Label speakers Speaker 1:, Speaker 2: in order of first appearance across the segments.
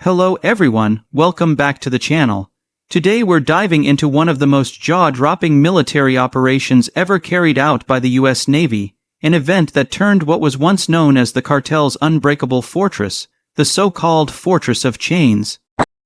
Speaker 1: Hello everyone, welcome back to the channel. Today we're diving into one of the most jaw-dropping military operations ever carried out by the US Navy, an event that turned what was once known as the cartel's unbreakable fortress, the so-called Fortress of Chains,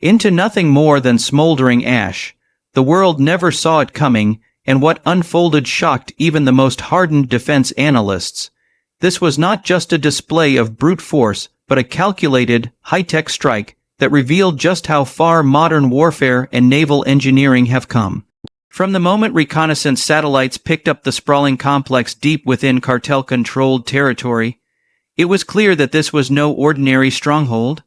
Speaker 1: into nothing more than smoldering ash. The world never saw it coming, and what unfolded shocked even the most hardened defense analysts. This was not just a display of brute force, but a calculated, high-tech strike that revealed just how far modern warfare and naval engineering have come. From the moment reconnaissance satellites picked up the sprawling complex deep within cartel-controlled territory, it was clear that this was no ordinary stronghold.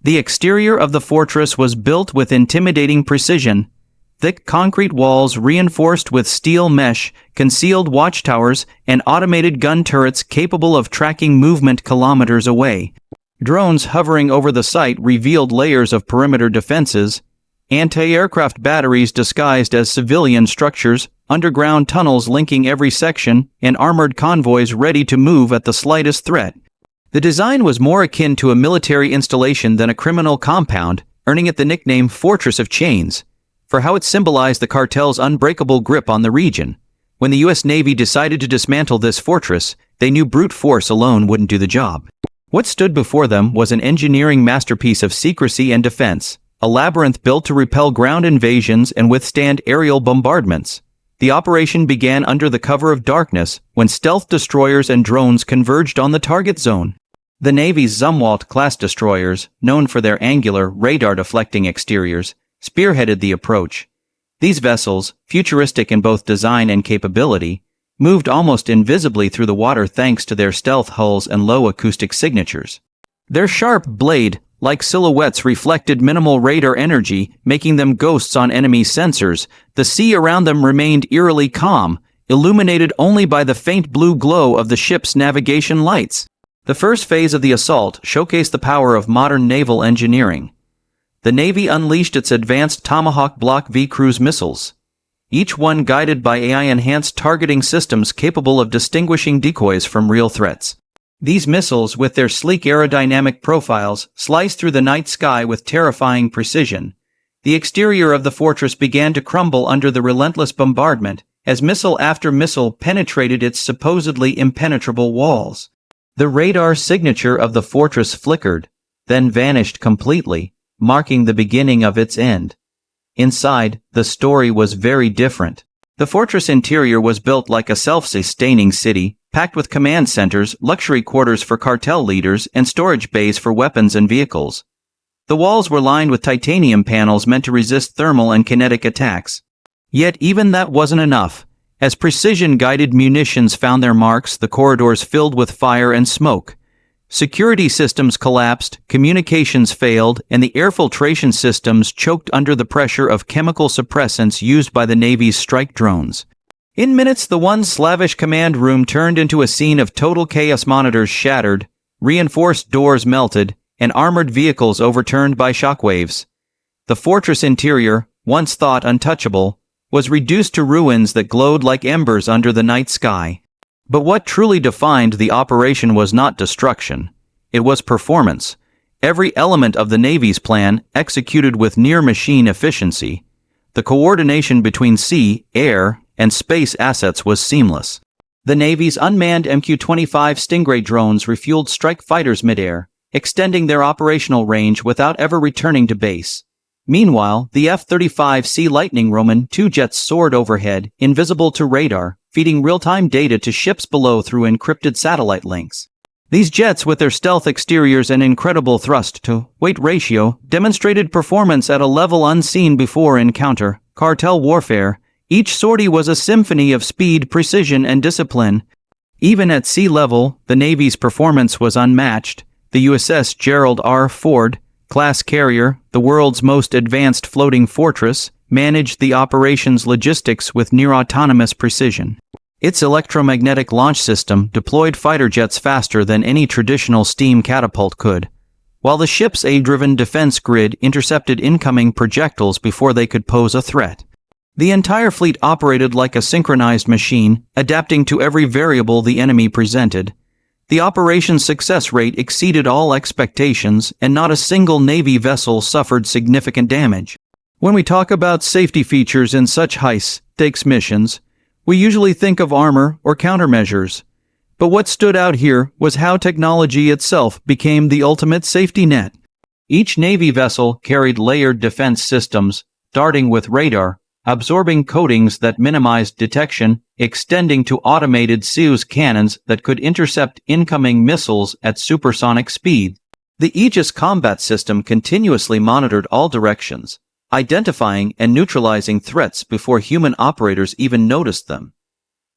Speaker 1: The exterior of the fortress was built with intimidating precision. Thick concrete walls reinforced with steel mesh, concealed watchtowers, and automated gun turrets capable of tracking movement kilometers away. Drones hovering over the site revealed layers of perimeter defenses, anti-aircraft batteries disguised as civilian structures, underground tunnels linking every section, and armored convoys ready to move at the slightest threat. The design was more akin to a military installation than a criminal compound, earning it the nickname Fortress of Chains, for how it symbolized the cartel's unbreakable grip on the region. When the US Navy decided to dismantle this fortress, they knew brute force alone wouldn't do the job. What stood before them was an engineering masterpiece of secrecy and defense, a labyrinth built to repel ground invasions and withstand aerial bombardments. The operation began under the cover of darkness, when stealth destroyers and drones converged on the target zone. The Navy's Zumwalt-class destroyers, known for their angular, radar-deflecting exteriors, spearheaded the approach. These vessels, futuristic in both design and capability, moved almost invisibly through the water thanks to their stealth hulls and low acoustic signatures. Their sharp blade-like silhouettes reflected minimal radar energy, making them ghosts on enemy sensors. The sea around them remained eerily calm, illuminated only by the faint blue glow of the ship's navigation lights. The first phase of the assault showcased the power of modern naval engineering. The Navy unleashed its advanced Tomahawk Block V cruise missiles, each one guided by AI-enhanced targeting systems capable of distinguishing decoys from real threats. These missiles, with their sleek aerodynamic profiles, sliced through the night sky with terrifying precision. The exterior of the fortress began to crumble under the relentless bombardment, as missile after missile penetrated its supposedly impenetrable walls. The radar signature of the fortress flickered, then vanished completely, marking the beginning of its end. Inside, the story was very different. The fortress interior was built like a self-sustaining city, packed with command centers, luxury quarters for cartel leaders, and storage bays for weapons and vehicles. The walls were lined with titanium panels meant to resist thermal and kinetic attacks. Yet even that wasn't enough. As precision-guided munitions found their marks, the corridors filled with fire and smoke. Security systems collapsed, communications failed, and the air filtration systems choked under the pressure of chemical suppressants used by the Navy's strike drones. In minutes, the once slavish command room turned into a scene of total chaos. Monitors shattered, reinforced doors melted, and armored vehicles overturned by shockwaves. The fortress interior, once thought untouchable, was reduced to ruins that glowed like embers under the night sky. But what truly defined the operation was not destruction. It was performance. Every element of the Navy's plan executed with near-machine efficiency. The coordination between sea, air, and space assets was seamless. The Navy's unmanned MQ-25 Stingray drones refueled strike fighters midair, extending their operational range without ever returning to base. Meanwhile, the F-35 Sea Lightning Roman II jets soared overhead, invisible to radar, feeding real-time data to ships below through encrypted satellite links. These jets, with their stealth exteriors and incredible thrust-to-weight ratio, demonstrated performance at a level unseen before in counter-cartel warfare. Each sortie was a symphony of speed, precision, and discipline. Even at sea level, the Navy's performance was unmatched. The USS Gerald R. Ford class carrier, the world's most advanced floating fortress, managed the operation's logistics with near-autonomous precision. Its electromagnetic launch system deployed fighter jets faster than any traditional steam catapult could, while the ship's AI-driven defense grid intercepted incoming projectiles before they could pose a threat. The entire fleet operated like a synchronized machine, adapting to every variable the enemy presented. The operation's success rate exceeded all expectations, and not a single Navy vessel suffered significant damage. When we talk about safety features in such high-stakes missions, we usually think of armor or countermeasures. But what stood out here was how technology itself became the ultimate safety net. Each Navy vessel carried layered defense systems, darting with radar, absorbing coatings that minimized detection, extending to automated Zeus cannons that could intercept incoming missiles at supersonic speed. The Aegis combat system continuously monitored all directions, identifying and neutralizing threats before human operators even noticed them.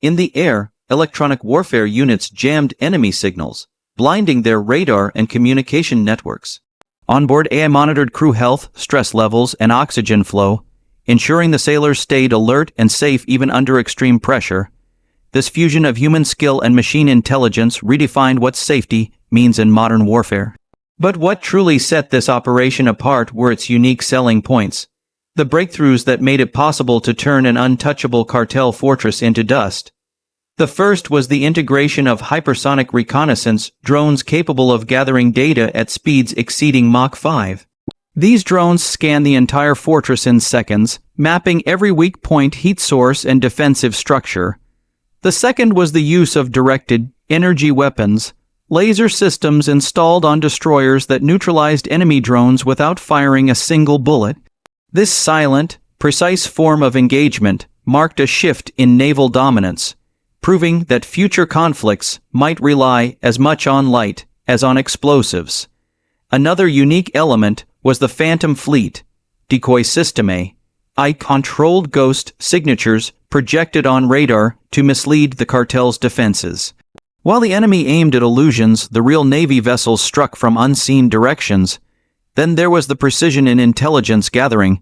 Speaker 1: In the air, electronic warfare units jammed enemy signals, blinding their radar and communication networks. Onboard AI monitored crew health, stress levels, and oxygen flow, ensuring the sailors stayed alert and safe even under extreme pressure. This fusion of human skill and machine intelligence redefined what safety means in modern warfare. But what truly set this operation apart were its unique selling points, the breakthroughs that made it possible to turn an untouchable cartel fortress into dust. The first was the integration of hypersonic reconnaissance drones capable of gathering data at speeds exceeding Mach 5. These drones scan the entire fortress in seconds, mapping every weak point, heat source, and defensive structure. The second was the use of directed energy weapons, laser systems installed on destroyers that neutralized enemy drones without firing a single bullet. This silent, precise form of engagement marked a shift in naval dominance, proving that future conflicts might rely as much on light as on explosives. Another unique element was the Phantom Fleet, decoy system controlled ghost signatures projected on radar to mislead the cartel's defenses. While the enemy aimed at illusions, the real Navy vessels struck from unseen directions. Then there was the precision in intelligence gathering.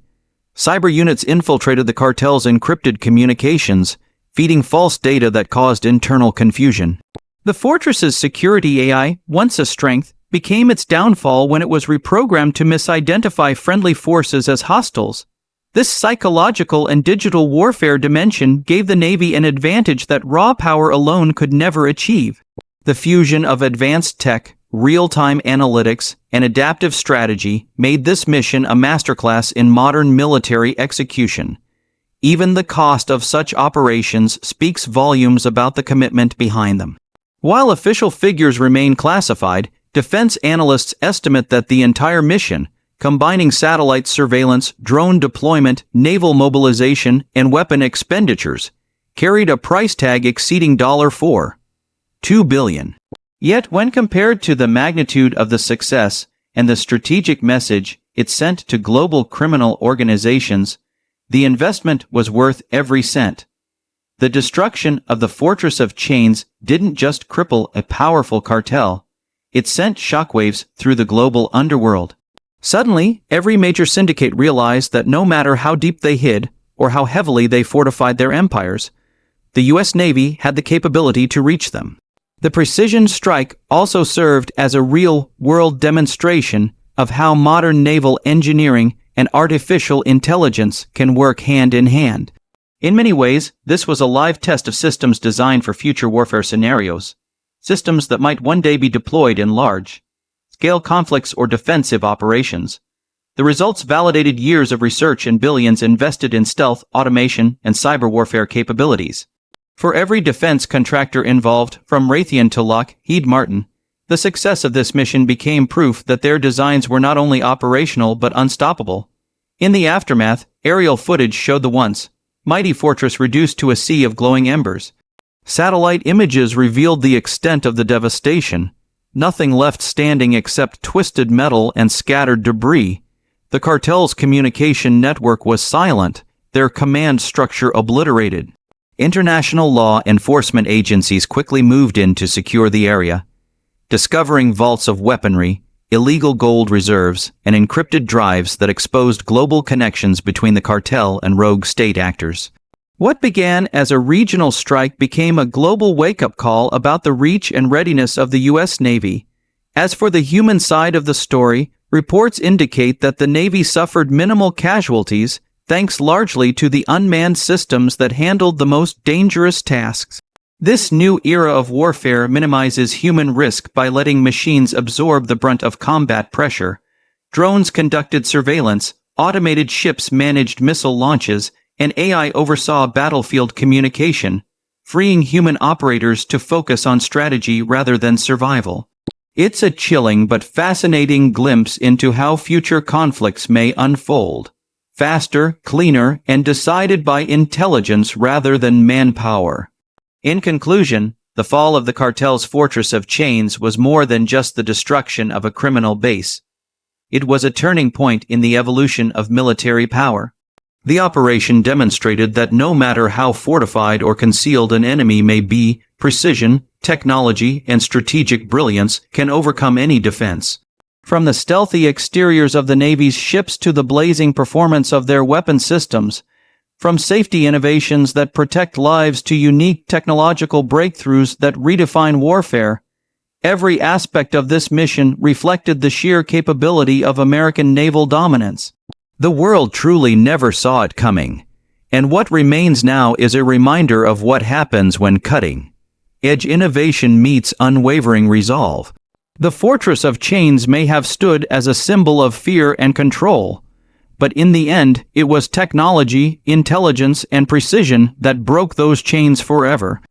Speaker 1: Cyber units infiltrated the cartel's encrypted communications, feeding false data that caused internal confusion. The fortress's security AI, once a strength, became its downfall when it was reprogrammed to misidentify friendly forces as hostiles. This psychological and digital warfare dimension gave the Navy an advantage that raw power alone could never achieve. The fusion of advanced tech, real-time analytics, and adaptive strategy made this mission a masterclass in modern military execution. Even the cost of such operations speaks volumes about the commitment behind them. While official figures remain classified, defense analysts estimate that the entire mission, combining satellite surveillance, drone deployment, naval mobilization, and weapon expenditures, carried a price tag exceeding $4.2 billion. Yet when compared to the magnitude of the success and the strategic message it sent to global criminal organizations, the investment was worth every cent. The destruction of the Fortress of Chains didn't just cripple a powerful cartel, it sent shockwaves through the global underworld. Suddenly, every major syndicate realized that no matter how deep they hid or how heavily they fortified their empires, the U.S. Navy had the capability to reach them. The precision strike also served as a real-world demonstration of how modern naval engineering and artificial intelligence can work hand in hand. In many ways, this was a live test of systems designed for future warfare scenarios, systems that might one day be deployed in large-scale conflicts or defensive operations. The results validated years of research and billions invested in stealth, automation, and cyber warfare capabilities. For every defense contractor involved, from Raytheon to Lockheed Martin, the success of this mission became proof that their designs were not only operational but unstoppable. In the aftermath, aerial footage showed the once mighty fortress reduced to a sea of glowing embers. Satellite images revealed the extent of the devastation, nothing left standing except twisted metal and scattered debris. The cartel's communication network was silent, their command structure obliterated. International law enforcement agencies quickly moved in to secure the area, discovering vaults of weaponry, illegal gold reserves, and encrypted drives that exposed global connections between the cartel and rogue state actors. What began as a regional strike became a global wake-up call about the reach and readiness of the U.S. Navy. As for the human side of the story, reports indicate that the Navy suffered minimal casualties, thanks largely to the unmanned systems that handled the most dangerous tasks. This new era of warfare minimizes human risk by letting machines absorb the brunt of combat pressure. Drones conducted surveillance, automated ships managed missile launches, and AI oversaw battlefield communication, freeing human operators to focus on strategy rather than survival. It's a chilling but fascinating glimpse into how future conflicts may unfold. Faster, cleaner, and decided by intelligence rather than manpower. In conclusion, the fall of the cartel's fortress of chains was more than just the destruction of a criminal base. It was a turning point in the evolution of military power. The operation demonstrated that no matter how fortified or concealed an enemy may be, precision, technology, and strategic brilliance can overcome any defense. From the stealthy exteriors of the Navy's ships to the blazing performance of their weapon systems, from safety innovations that protect lives to unique technological breakthroughs that redefine warfare, every aspect of this mission reflected the sheer capability of American naval dominance. The world truly never saw it coming, and what remains now is a reminder of what happens when cutting-edge innovation meets unwavering resolve. The Fortress of Chains may have stood as a symbol of fear and control, but in the end, it was technology, intelligence, and precision that broke those chains forever.